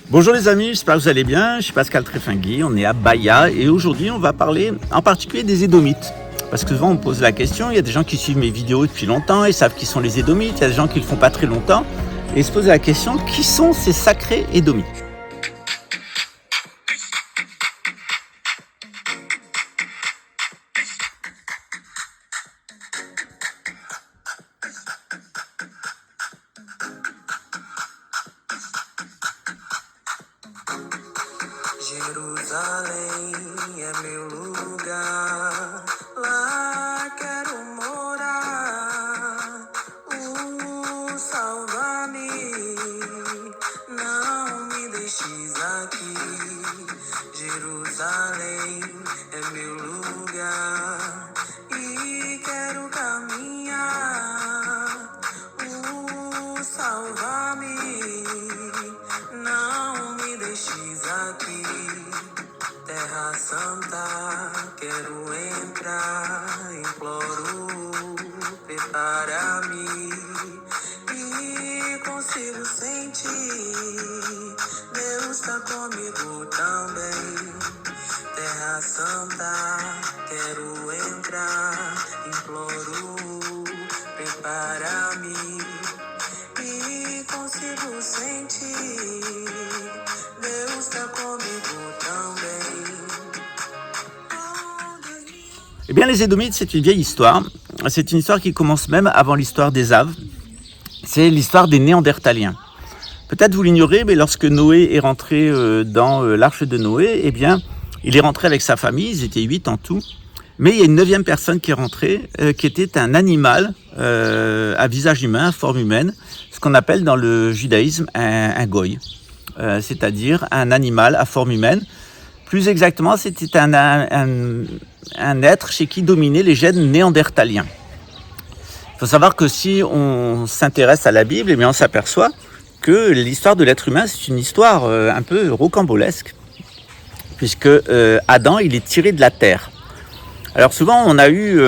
Bonjour les amis, j'espère que vous allez bien. Je suis Pascal Tréfingui, on est à Bahia et aujourd'hui on va parler en particulier des Édomites. Parce que souvent on me pose la question, il y a des gens qui suivent mes vidéos depuis longtemps et savent qui sont les Édomites, il y a des gens qui le font pas très longtemps et se posent la question, qui sont ces sacrés Édomites ? Jerusalém é meu lugar, lá quero morar. Salva-me, não me deixes aqui. Jerusalém é meu lugar e quero caminhar. Salva-me, não me deixes aqui. Terra Santa, quero entrar, imploro, prepara-me e consigo sentir, Deus tá comigo também. Terra Santa, quero entrar, imploro, prepara-me e consigo sentir, Deus tá comigo também. Eh bien les Édomites c'est une vieille histoire, c'est une histoire qui commence même avant l'histoire d'Ésav, c'est l'histoire des Néandertaliens. Peut-être vous l'ignorez, mais lorsque Noé est rentré dans l'arche de Noé, eh bien il est rentré avec sa famille, ils étaient 8 en tout, mais il y a une 9e personne qui est rentrée, qui était un animal à visage humain, à forme humaine, ce qu'on appelle dans le judaïsme un goy, c'est-à-dire un animal à forme humaine. Plus exactement, c'était un être chez qui dominaient les gènes néandertaliens. Il faut savoir que si on s'intéresse à la Bible, eh bien on s'aperçoit que l'histoire de l'être humain, c'est une histoire un peu rocambolesque, puisque Adam, il est tiré de la terre. Alors souvent, on a eu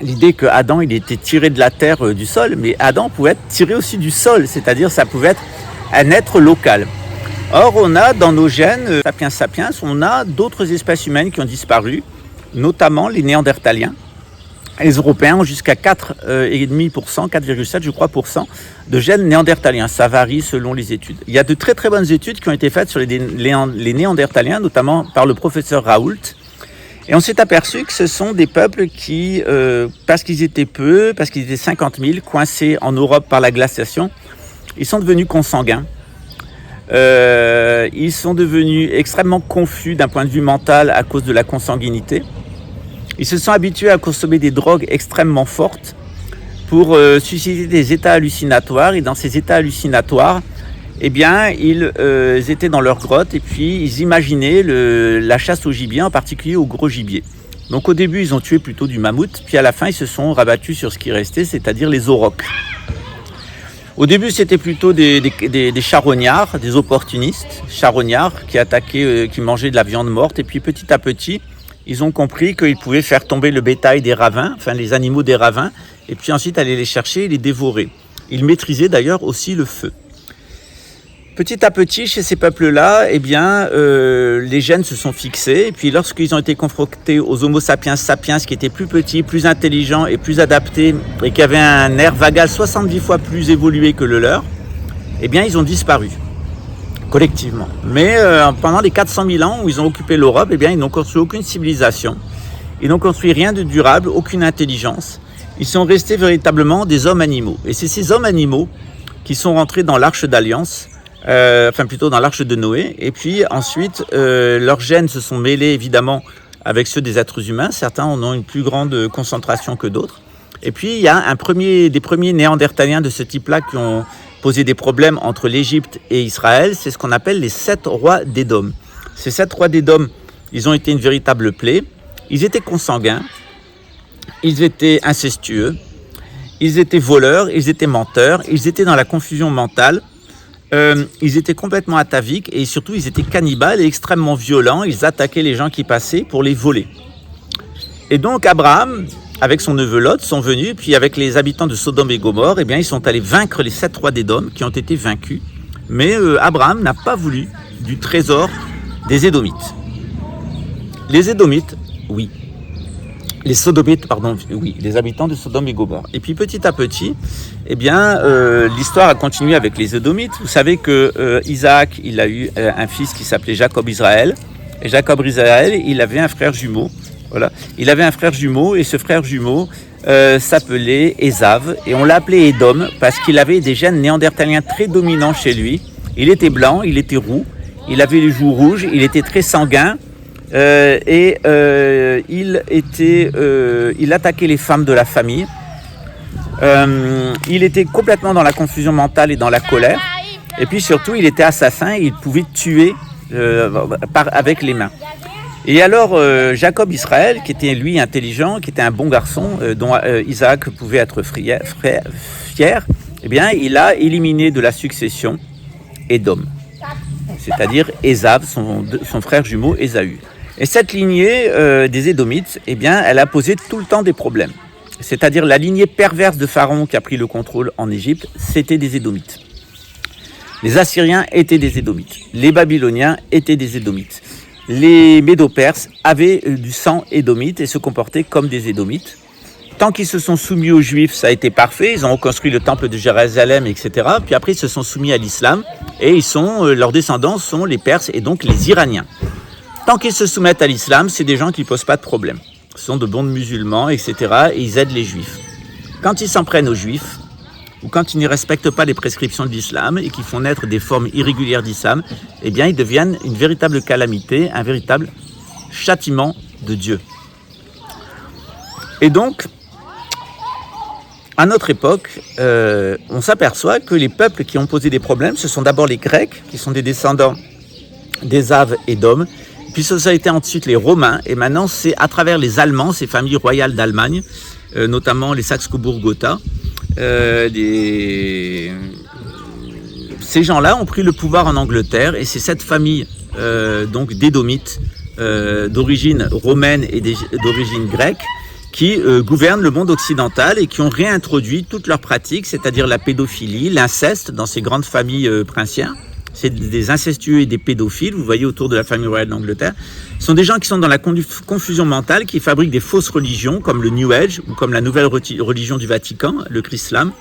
l'idée que Adam, il était tiré de la terre du sol, mais Adam pouvait être tiré aussi du sol, c'est-à-dire ça pouvait être un être local. Or, on a dans nos gènes, sapiens sapiens, on a d'autres espèces humaines qui ont disparu, notamment les Néandertaliens. Les Européens ont jusqu'à 4,5%, 4,7 je crois, de gènes néandertaliens. Ça varie selon les études. Il y a de très très bonnes études qui ont été faites sur les Néandertaliens, notamment par le professeur Raoult. Et on s'est aperçu que ce sont des peuples qui, parce qu'ils étaient peu, parce qu'ils étaient 50 000, coincés en Europe par la glaciation, ils sont devenus consanguins. Ils sont devenus extrêmement confus d'un point de vue mental à cause de la consanguinité. Ils se sont habitués à consommer des drogues extrêmement fortes pour susciter des états hallucinatoires. Et dans ces états hallucinatoires, eh bien, ils étaient dans leur grotte et puis ils imaginaient la chasse au gibier, en particulier au gros gibier. Donc au début, ils ont tué plutôt du mammouth, puis à la fin, ils se sont rabattus sur ce qui restait, c'est-à-dire les aurochs. Au début, c'était plutôt des charognards, des opportunistes, charognards qui attaquaient, qui mangeaient de la viande morte. Et puis petit à petit, ils ont compris qu'ils pouvaient faire tomber le bétail des ravins, enfin les animaux des ravins, et puis ensuite aller les chercher et les dévorer. Ils maîtrisaient d'ailleurs aussi le feu. Petit à petit, chez ces peuples-là, eh bien, les gènes se sont fixés. Et puis lorsqu'ils ont été confrontés aux Homo sapiens sapiens, qui étaient plus petits, plus intelligents et plus adaptés, et qui avaient un nerf vagal 70 fois plus évolué que le leur, eh bien, ils ont disparu, collectivement. Mais pendant les 400 000 ans où ils ont occupé l'Europe, eh bien, ils n'ont construit aucune civilisation. Ils n'ont construit rien de durable, aucune intelligence. Ils sont restés véritablement des hommes-animaux. Et c'est ces hommes-animaux qui sont rentrés dans l'Arche d'Alliance, enfin plutôt dans l'arche de Noé, et puis ensuite leurs gènes se sont mêlés évidemment avec ceux des êtres humains, certains en ont une plus grande concentration que d'autres, et puis il y a des premiers néandertaliens de ce type-là qui ont posé des problèmes entre l'Égypte et Israël, c'est ce qu'on appelle les 7 rois d'Édom. Ces 7 rois d'Édom, ils ont été une véritable plaie, ils étaient consanguins, ils étaient incestueux, ils étaient voleurs, ils étaient menteurs, ils étaient dans la confusion mentale. Ils étaient complètement ataviques et surtout ils étaient cannibales et extrêmement violents. Ils attaquaient les gens qui passaient pour les voler. Et donc Abraham, avec son neveu Lot, sont venus, puis avec les habitants de Sodome et Gomorrhe, eh bien, ils sont allés vaincre les 7 rois d'Édom qui ont été vaincus Mais Abraham n'a pas voulu du trésor des Édomites. Les Édomites, oui. Les Sodomites, pardon, oui, les habitants de Sodome et Gomorrhe. Et puis petit à petit, eh bien, l'histoire a continué avec les Édomites. Vous savez que Isaac, il a eu un fils qui s'appelait Jacob Israël. Et Jacob Israël, il avait un frère jumeau. Voilà. Il avait un frère jumeau et ce frère jumeau s'appelait Ésav. Et on l'appelait Édom parce qu'il avait des gènes néandertaliens très dominants chez lui. Il était blanc, il était roux, il avait les joues rouges, il était très sanguin. Il attaquait les femmes de la famille. Il était complètement dans la confusion mentale et dans la colère. Et puis surtout, il était assassin et il pouvait tuer avec les mains. Et alors, Jacob Israël, qui était lui intelligent, qui était un bon garçon, dont Isaac pouvait être fier, eh bien, il a éliminé de la succession Édom, c'est-à-dire Ésav, son frère jumeau Ésaü. Et cette lignée des Édomites, eh bien, elle a posé tout le temps des problèmes. C'est-à-dire la lignée perverse de Pharaon qui a pris le contrôle en Égypte, c'était des Édomites. Les Assyriens étaient des Édomites. Les Babyloniens étaient des Édomites. Les Médo-Perses avaient du sang édomite et se comportaient comme des Édomites. Tant qu'ils se sont soumis aux Juifs, ça a été parfait. Ils ont reconstruit le temple de Jérusalem, etc. Puis après, ils se sont soumis à l'islam et leurs descendants sont les Perses et donc les Iraniens. Tant qu'ils se soumettent à l'islam, c'est des gens qui ne posent pas de problème. Ce sont de bons musulmans, etc. Et ils aident les juifs. Quand ils s'en prennent aux juifs, ou quand ils ne respectent pas les prescriptions de l'islam et qu'ils font naître des formes irrégulières d'islam, eh bien, ils deviennent une véritable calamité, un véritable châtiment de Dieu. Et donc, à notre époque, on s'aperçoit que les peuples qui ont posé des problèmes, ce sont d'abord les Grecs, qui sont des descendants d'Ésav et d'Édom. Puis ça a été ensuite les Romains, et maintenant c'est à travers les Allemands, ces familles royales d'Allemagne, notamment les Saxe-Cobourg-Gotha. Ces gens-là ont pris le pouvoir en Angleterre, et c'est cette famille donc d'Édomites d'origine romaine et d'origine grecque qui gouvernent le monde occidental et qui ont réintroduit toutes leurs pratiques, c'est-à-dire la pédophilie, l'inceste dans ces grandes familles princières. C'est des incestueux et des pédophiles, vous voyez autour de la famille royale d'Angleterre. Ce sont des gens qui sont dans la confusion mentale, qui fabriquent des fausses religions, comme le New Age, ou comme la nouvelle religion du Vatican, le Chrislam.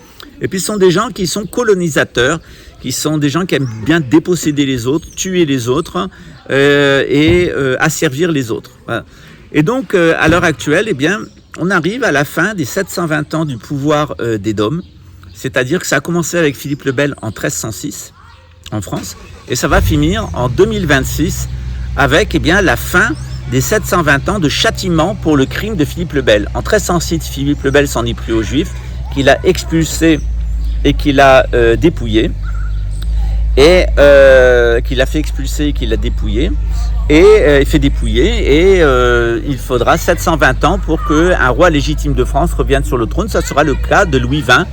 Et puis ce sont des gens qui sont colonisateurs, qui sont des gens qui aiment bien déposséder les autres, tuer les autres, et asservir les autres. Voilà. Et donc, à l'heure actuelle, eh bien, on arrive à la fin des 720 ans du pouvoir d'Édom, c'est-à-dire que ça a commencé avec Philippe le Bel en 1306, en France, et ça va finir en 2026 avec la fin des 720 ans de châtiment pour le crime de Philippe le Bel. En 1306, Philippe le Bel s'en est pris aux Juifs, qu'il a expulsé et qu'il a dépouillé, et qu'il a fait expulser et qu'il a dépouillé, et fait dépouiller, et il faudra 720 ans pour qu'un roi légitime de France revienne sur le trône. Ça sera le cas de Louis XX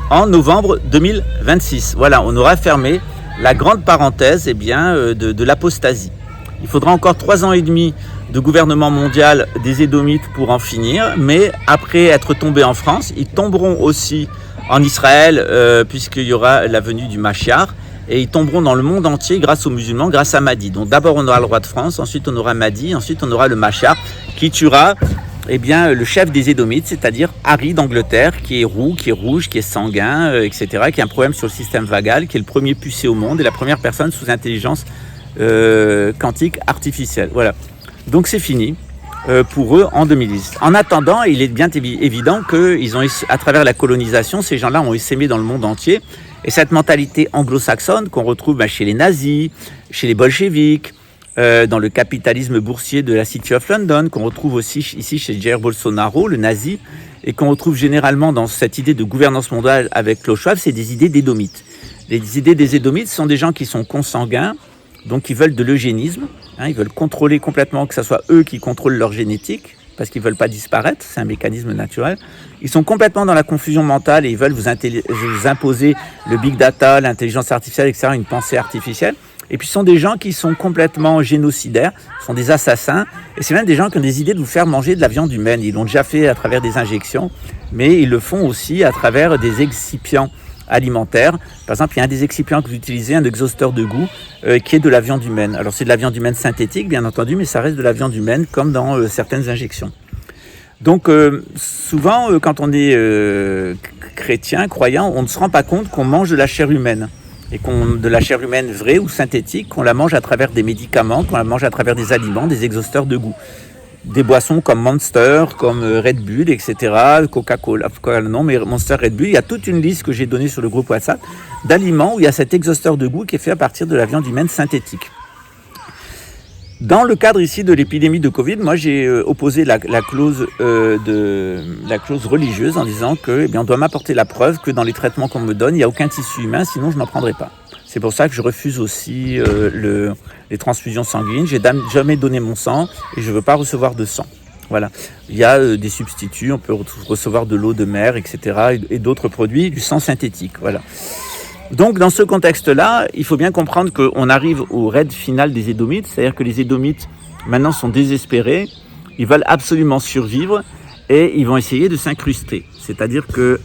en novembre 2026. Voilà, on aura fermé la grande parenthèse de l'apostasie. Il faudra encore 3 ans et demi de gouvernement mondial des Édomites pour en finir, mais après être tombés en France, ils tomberont aussi en Israël, puisqu'il y aura la venue du Mashiach, et ils tomberont dans le monde entier grâce aux musulmans, grâce à Mahdi. Donc d'abord on aura le roi de France, ensuite on aura Mahdi, ensuite on aura le Mashiach, qui tuera le chef des Édomites, c'est-à-dire Harry d'Angleterre, qui est roux, qui est rouge, qui est sanguin, etc., qui a un problème sur le système vagal, qui est le premier pucé au monde et la première personne sous intelligence quantique artificielle. Voilà. Donc c'est fini pour eux en 2010. En attendant, il est bien évident qu'ils ont, à travers la colonisation, ces gens-là ont essaimé dans le monde entier. Et cette mentalité anglo-saxonne qu'on retrouve chez les nazis, chez les bolcheviks, dans le capitalisme boursier de la City of London, qu'on retrouve aussi ici chez Jair Bolsonaro, le nazi, et qu'on retrouve généralement dans cette idée de gouvernance mondiale avec Klaus Schwab, c'est des idées d'édomites. Les idées des édomites sont des gens qui sont consanguins, donc ils veulent de l'eugénisme, ils veulent contrôler complètement, que ce soit eux qui contrôlent leur génétique, parce qu'ils ne veulent pas disparaître, c'est un mécanisme naturel. Ils sont complètement dans la confusion mentale et ils veulent vous imposer le big data, l'intelligence artificielle, etc., une pensée artificielle. Et puis ce sont des gens qui sont complètement génocidaires, ce sont des assassins, et c'est même des gens qui ont des idées de vous faire manger de la viande humaine. Ils l'ont déjà fait à travers des injections, mais ils le font aussi à travers des excipients alimentaires. Par exemple, il y a un des excipients que vous utilisez, un exhausteur de goût, qui est de la viande humaine. Alors c'est de la viande humaine synthétique, bien entendu, mais ça reste de la viande humaine, comme dans certaines injections. Donc souvent, quand on est chrétien, croyant, on ne se rend pas compte qu'on mange de la chair humaine. Et de la chair humaine vraie ou synthétique, qu'on la mange à travers des médicaments, qu'on la mange à travers des aliments, des exhausteurs de goût. Des boissons comme Monster, comme Red Bull, etc., Coca-Cola, non, mais Monster, Red Bull, il y a toute une liste que j'ai donnée sur le groupe WhatsApp d'aliments où il y a cet exhausteur de goût qui est fait à partir de la viande humaine synthétique. Dans le cadre ici de l'épidémie de Covid, moi j'ai opposé la clause religieuse en disant que on doit m'apporter la preuve que dans les traitements qu'on me donne, il n'y a aucun tissu humain, sinon je n'en prendrai pas. C'est pour ça que je refuse aussi les transfusions sanguines. J'ai jamais donné mon sang et je ne veux pas recevoir de sang. Voilà. Il y a des substituts, on peut recevoir de l'eau de mer, etc. et d'autres produits, du sang synthétique. Voilà. Donc dans ce contexte-là, il faut bien comprendre qu'on arrive au raid final des Édomites, c'est-à-dire que les Édomites maintenant sont désespérés, ils veulent absolument survivre et ils vont essayer de s'incruster. C'est-à-dire que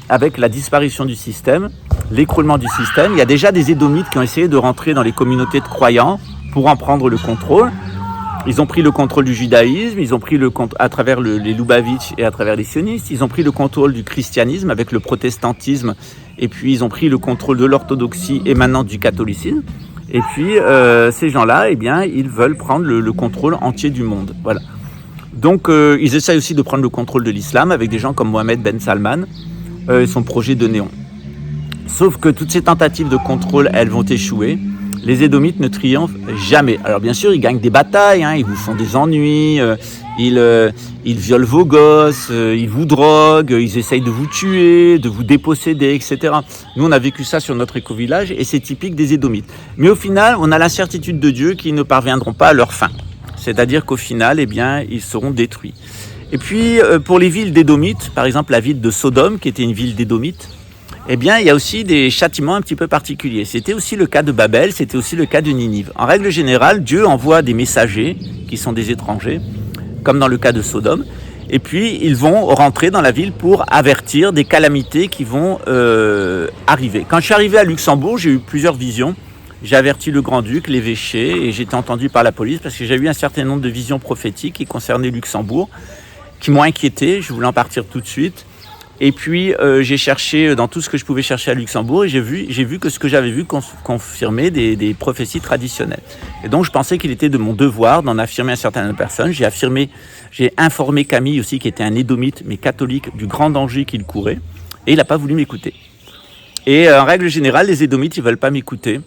avec la disparition du système, l'écroulement du système, il y a déjà des Édomites qui ont essayé de rentrer dans les communautés de croyants pour en prendre le contrôle. Ils ont pris le contrôle du judaïsme, ils ont pris le contrôle à travers les Lubavitch et à travers les sionistes, ils ont pris le contrôle du christianisme avec le protestantisme, et puis ils ont pris le contrôle de l'orthodoxie et maintenant du catholicisme. Et puis ces gens-là, ils veulent prendre le contrôle entier du monde. Voilà. Donc ils essayent aussi de prendre le contrôle de l'islam avec des gens comme Mohamed Ben Salman et son projet de néon. Sauf que toutes ces tentatives de contrôle, elles vont échouer. Les Édomites ne triomphent jamais. Alors bien sûr, ils gagnent des batailles, ils vous font des ennuis, ils violent vos gosses, ils vous droguent, ils essayent de vous tuer, de vous déposséder, etc. Nous, on a vécu ça sur notre éco-village et c'est typique des Édomites. Mais au final, on a la certitude de Dieu qu'ils ne parviendront pas à leur fin. C'est-à-dire qu'au final, ils seront détruits. Et puis, pour les villes d'Édomites, par exemple la ville de Sodome, qui était une ville d'Édomites, il y a aussi des châtiments un petit peu particuliers. C'était aussi le cas de Babel, c'était aussi le cas de Ninive. En règle générale, Dieu envoie des messagers, qui sont des étrangers, comme dans le cas de Sodome, et puis ils vont rentrer dans la ville pour avertir des calamités qui vont arriver. Quand je suis arrivé à Luxembourg, j'ai eu plusieurs visions. J'ai averti le grand-duc, l'évêché, et j'ai été entendu par la police parce que j'ai eu un certain nombre de visions prophétiques qui concernaient Luxembourg, qui m'ont inquiété, je voulais en partir tout de suite. Et puis j'ai cherché dans tout ce que je pouvais chercher à Luxembourg et j'ai vu que ce que j'avais vu confirmait des prophéties traditionnelles. Et donc je pensais qu'il était de mon devoir d'en affirmer à certaines personnes. J'ai informé Camille aussi, qui était un édomite mais catholique, du grand danger qu'il courait, et il n'a pas voulu m'écouter. Et en règle générale, les édomites, ils ne veulent pas m'écouter.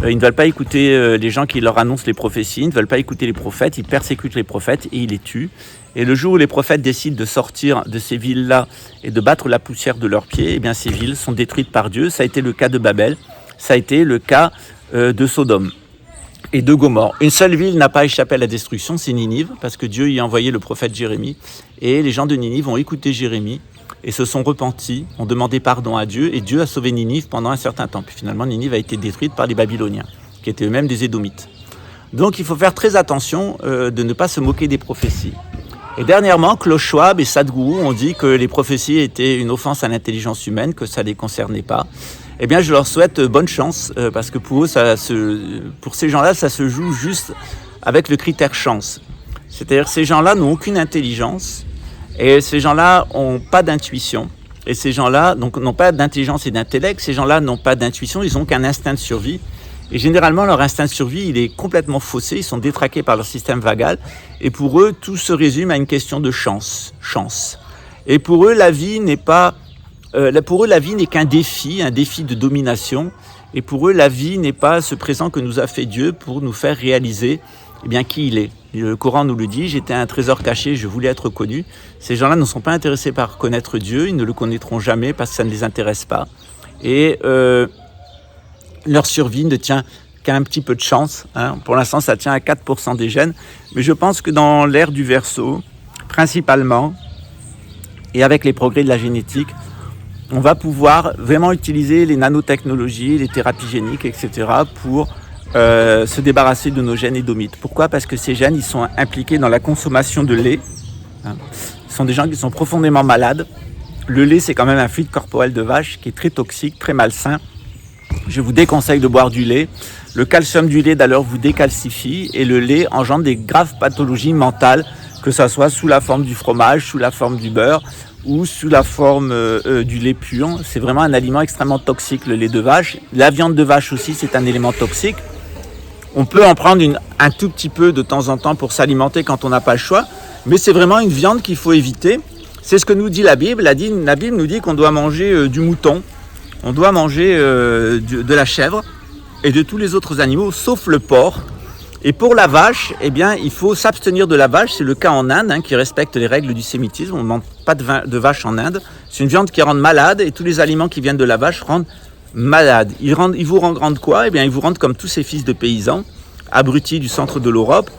Ils ne veulent pas écouter les gens qui leur annoncent les prophéties, ils ne veulent pas écouter les prophètes, ils persécutent les prophètes et ils les tuent. Et le jour où les prophètes décident de sortir de ces villes-là et de battre la poussière de leurs pieds, ces villes sont détruites par Dieu. Ça a été le cas de Babel, ça a été le cas de Sodome et de Gomorrhe. Une seule ville n'a pas échappé à la destruction, c'est Ninive, parce que Dieu y a envoyé le prophète Jérémie. Et les gens de Ninive ont écouté Jérémie et se sont repentis, ont demandé pardon à Dieu, et Dieu a sauvé Ninive pendant un certain temps. Puis finalement, Ninive a été détruite par les Babyloniens, qui étaient eux-mêmes des Édomites. Donc il faut faire très attention de ne pas se moquer des prophéties. Et dernièrement, Klaus Schwab et Sadhguru ont dit que les prophéties étaient une offense à l'intelligence humaine, que ça ne les concernait pas. Je leur souhaite bonne chance, parce que pour eux, pour ces gens-là, ça se joue juste avec le critère chance. C'est-à-dire que ces gens-là n'ont aucune intelligence, et ces gens-là n'ont pas d'intuition, et ces gens-là n'ont pas d'intelligence et d'intellect, ces gens-là n'ont pas d'intuition, ils n'ont qu'un instinct de survie. Et généralement, leur instinct de survie, il est complètement faussé, ils sont détraqués par leur système vagal, et pour eux, tout se résume à une question de chance. Et pour eux, la vie n'est qu'un défi, un défi de domination, et pour eux, la vie n'est pas ce présent que nous a fait Dieu pour nous faire réaliser qui il est. Le Coran nous le dit, j'étais un trésor caché, je voulais être connu. Ces gens-là ne sont pas intéressés par connaître Dieu, ils ne le connaîtront jamais parce que ça ne les intéresse pas. Et leur survie ne tient qu'à un petit peu de chance. Pour l'instant, ça tient à 4% des gènes. Mais je pense que dans l'ère du Verseau, principalement, et avec les progrès de la génétique, on va pouvoir vraiment utiliser les nanotechnologies, les thérapies géniques, etc. pour se débarrasser de nos gènes édomites. Pourquoi ? Parce que ces gènes, ils sont impliqués dans la consommation de lait. Ce sont des gens qui sont profondément malades. Le lait, c'est quand même un fluide corporel de vache qui est très toxique, très malsain. Je vous déconseille de boire du lait. Le calcium du lait d'ailleurs vous décalcifie et le lait engendre des graves pathologies mentales, que ce soit sous la forme du fromage, sous la forme du beurre ou sous la forme du lait pur. C'est vraiment un aliment extrêmement toxique, le lait de vache. La viande de vache aussi, c'est un élément toxique. On peut en prendre un tout petit peu de temps en temps pour s'alimenter quand on n'a pas le choix, mais c'est vraiment une viande qu'il faut éviter. C'est ce que nous dit la Bible. La Bible nous dit qu'on doit manger du mouton, on doit manger de la chèvre et de tous les autres animaux, sauf le porc. Et pour la vache, eh bien, il faut s'abstenir de la vache. C'est le cas en Inde, qui respecte les règles du sémitisme. On ne mange pas de vache en Inde. C'est une viande qui rend malade et tous les aliments qui viennent de la vache rendent malade. Ils vous rendent quoi? Eh bien, ils vous rendent comme tous ces fils de paysans, abrutis du centre de l'Europe,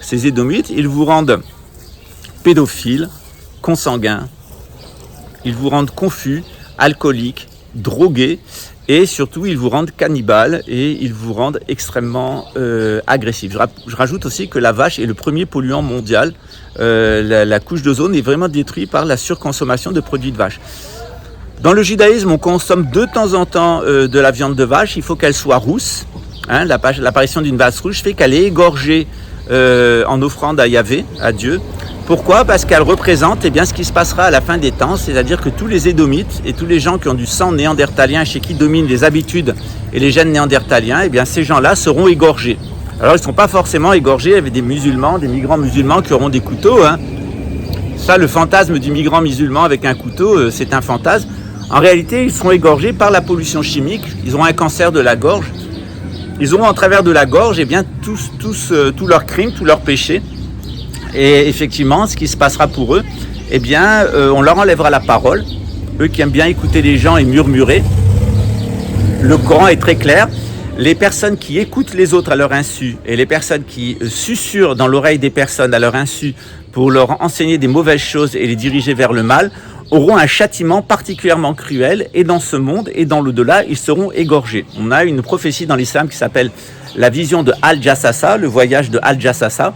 ces édomites. Ils vous rendent pédophiles, consanguins. Ils vous rendent confus, alcooliques, drogués. Et surtout, ils vous rendent cannibales et ils vous rendent extrêmement agressifs. Je rajoute aussi que la vache est le premier polluant mondial. La couche d'ozone est vraiment détruite par la surconsommation de produits de vache. Dans le judaïsme, on consomme de temps en temps de la viande de vache. Il faut qu'elle soit rousse. L'apparition d'une vache rouge fait qu'elle est égorgée en offrande à Yahvé, à Dieu. Pourquoi? Parce qu'elle représente ce qui se passera à la fin des temps, c'est-à-dire que tous les édomites et tous les gens qui ont du sang néandertalien, chez qui dominent les habitudes et les gènes néandertaliens, ces gens-là seront égorgés. Alors ils ne sont pas forcément égorgés avec des musulmans, des migrants musulmans qui auront des couteaux. Ça, le fantasme du migrant musulman avec un couteau, c'est un fantasme. En réalité, ils seront égorgés par la pollution chimique, ils auront un cancer de la gorge. Ils auront en travers de la gorge tous leurs crimes, tous leurs péchés. Et effectivement, ce qui se passera pour eux, on leur enlèvera la parole. Eux qui aiment bien écouter les gens et murmurer. Le Coran est très clair. Les personnes qui écoutent les autres à leur insu et les personnes qui susurrent dans l'oreille des personnes à leur insu pour leur enseigner des mauvaises choses et les diriger vers le mal, auront un châtiment particulièrement cruel et dans ce monde et dans l'au-delà, ils seront égorgés. On a une prophétie dans l'islam qui s'appelle la vision de Al-Jassasa, le voyage de Al-Jassasa,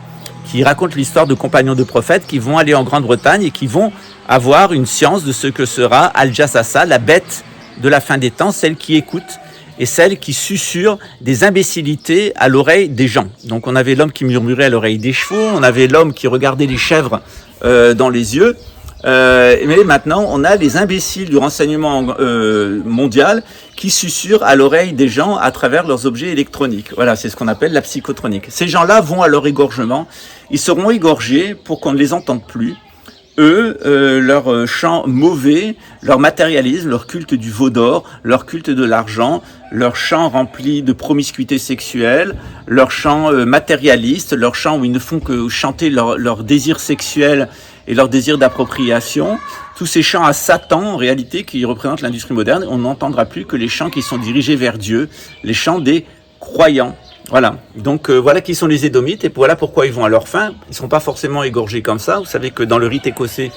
qui raconte l'histoire de compagnons de prophètes qui vont aller en Grande-Bretagne et qui vont avoir une science de ce que sera Al-Jassasa, la bête de la fin des temps, celle qui écoute et celle qui susurre des imbécilités à l'oreille des gens. Donc on avait l'homme qui murmurait à l'oreille des chevaux, on avait l'homme qui regardait les chèvres dans les yeux, mais maintenant on a les imbéciles du renseignement mondial qui susurrent à l'oreille des gens à travers leurs objets électroniques. Voilà, c'est ce qu'on appelle la psychotronique. Ces gens-là vont à leur égorgement, ils seront égorgés pour qu'on ne les entende plus. Eux, leur chant mauvais, leur matérialisme, leur culte du veau d'or, leur culte de l'argent, leur chant rempli de promiscuité sexuelle, leur chant matérialiste, leur chant où ils ne font que chanter leur désir sexuel et leur désir d'appropriation, tous ces chants à Satan, en réalité, qui représentent l'industrie moderne, on n'entendra plus que les chants qui sont dirigés vers Dieu, les chants des croyants. Voilà, donc voilà qui sont les Édomites et voilà pourquoi ils vont à leur fin. Ils ne sont pas forcément égorgés comme ça. Vous savez que dans le rite écossais,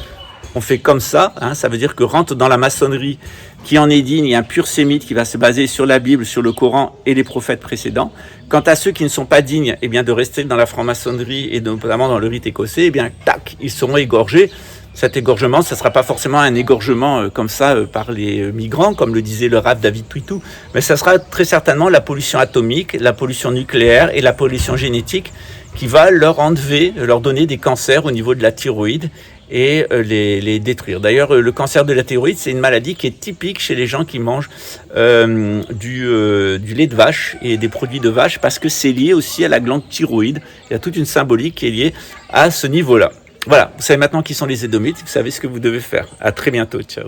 on fait comme ça. Ça veut dire que rentre dans la maçonnerie qui en est digne et un pur sémite qui va se baser sur la Bible, sur le Coran et les prophètes précédents. Quant à ceux qui ne sont pas dignes de rester dans la franc-maçonnerie et notamment dans le rite écossais, tac, ils seront égorgés. Cet égorgement, ça ne sera pas forcément un égorgement comme ça par les migrants, comme le disait le Rav David Twitou, mais ça sera très certainement la pollution atomique, la pollution nucléaire et la pollution génétique qui va leur enlever, leur donner des cancers au niveau de la thyroïde et les détruire. D'ailleurs, le cancer de la thyroïde, c'est une maladie qui est typique chez les gens qui mangent du lait de vache et des produits de vache parce que c'est lié aussi à la glande thyroïde. Il y a toute une symbolique qui est liée à ce niveau-là. Voilà, vous savez maintenant qui sont les Édomites, vous savez ce que vous devez faire. À très bientôt, ciao.